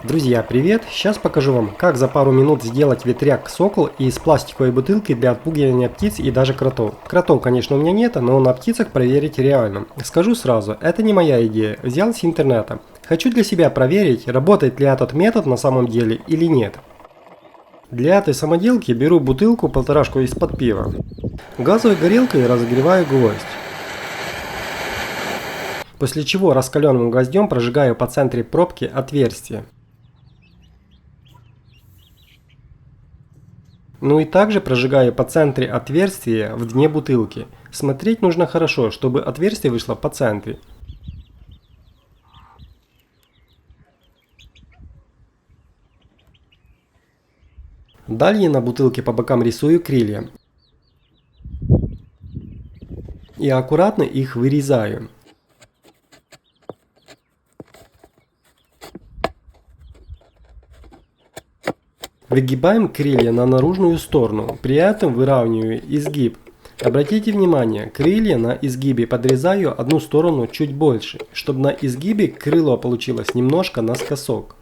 Друзья, привет! Сейчас покажу вам, как за пару минут сделать ветряк Сокол из пластиковой бутылки для отпугивания птиц и даже кротов. Кротов, конечно, у меня нет, но на птицах проверить реально. Скажу сразу, это не моя идея, взял с интернета. Хочу для себя проверить, работает ли этот метод на самом деле или нет. Для этой самоделки беру бутылку полторашку из-под пива. Газовой горелкой разогреваю гвоздь. После чего раскаленным гвоздем прожигаю по центре пробки отверстие. Ну и также прожигаю по центре отверстия в дне бутылки. Смотреть нужно хорошо, чтобы отверстие вышло по центре. Далее на бутылке по бокам рисую крылья. И аккуратно их вырезаю. Выгибаем крылья на наружную сторону, при этом выравниваю изгиб. Обратите внимание, крылья на изгибе подрезаю одну сторону чуть больше, чтобы на изгибе крыло получилось немножко наскосок.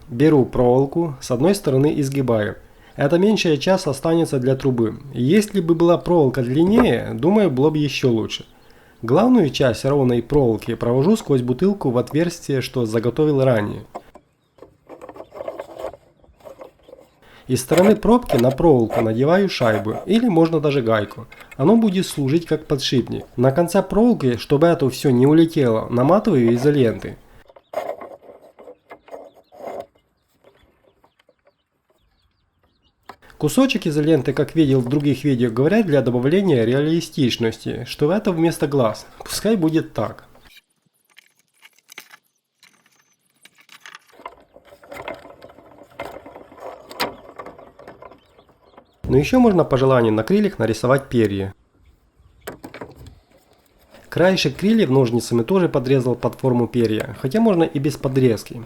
Беру проволоку, с одной стороны изгибаю. Эта меньшая часть останется для трубы. Если бы была проволока длиннее, думаю, было бы еще лучше. Главную часть ровной проволоки провожу сквозь бутылку в отверстие, что заготовил ранее. Из стороны пробки на проволоку надеваю шайбу, или можно даже гайку. Оно будет служить как подшипник. На конце проволоки, чтобы это все не улетело, наматываю изолентой. Кусочек изоленты, как видел в других видео, говорят для добавления реалистичности, что это вместо глаз. Пускай будет так. Но еще можно по желанию на крыльях нарисовать перья. Краешек крыльев ножницами тоже подрезал под форму перья, хотя можно и без подрезки.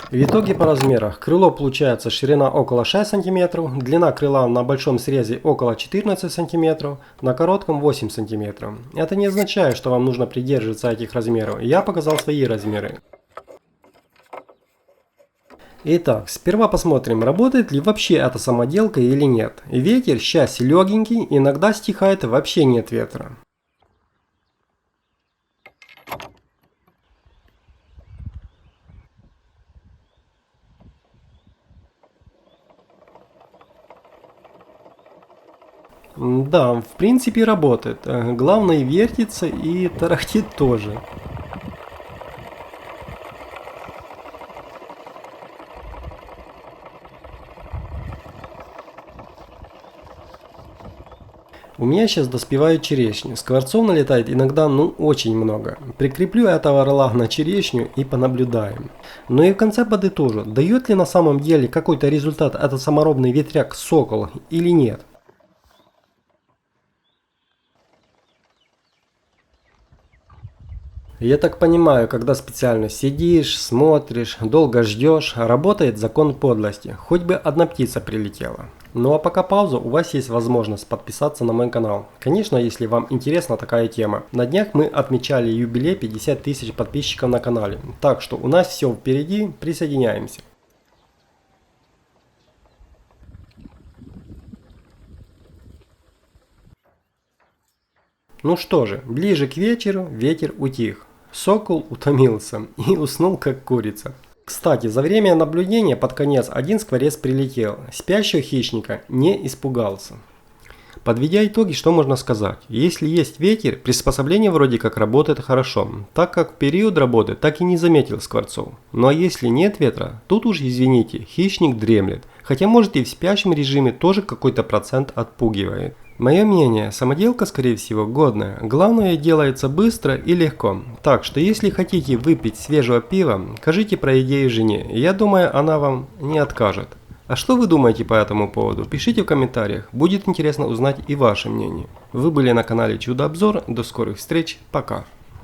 В итоге по размерах. Крыло получается ширина около 6 см, длина крыла на большом срезе около 14 см, на коротком 8 см. Это не означает, что вам нужно придерживаться этих размеров. Я показал свои размеры. Итак, сперва посмотрим, работает ли вообще эта самоделка или нет. Ветер, счастье, легенький, иногда стихает, вообще нет ветра. Да, в принципе работает. Главное вертится и тарахтит тоже. У меня сейчас доспевают черешни. Скворцов налетает иногда, очень много. Прикреплю этого орла на черешню и понаблюдаем. Ну и в конце подытожу, дает ли на самом деле какой-то результат этот саморобный ветряк Сокол или нет. Я так понимаю, когда специально сидишь, смотришь, долго ждешь, работает закон подлости, хоть бы одна птица прилетела. Ну а пока пауза, у вас есть возможность подписаться на мой канал. Конечно, если вам интересна такая тема. На днях мы отмечали юбилей 50 тысяч подписчиков на канале, так что у нас все впереди, присоединяемся. Ну что же, ближе к вечеру ветер утих. Сокол утомился и уснул как курица. Кстати, за время наблюдения под конец один скворец прилетел. Спящего хищника не испугался. Подведя итоги, что можно сказать? Если есть ветер, приспособление вроде как работает хорошо, так как в период работы так и не заметил скворцов. Ну а если нет ветра, тут уж извините, хищник дремлет. Хотя может и в спящем режиме тоже какой-то процент отпугивает. Мое мнение, самоделка скорее всего годная, главное делается быстро и легко, так что если хотите выпить свежего пива, скажите про идею жене, я думаю она вам не откажет. А что вы думаете по этому поводу? Пишите в комментариях, будет интересно узнать и ваше мнение. Вы были на канале Чудо Обзор, до скорых встреч, пока.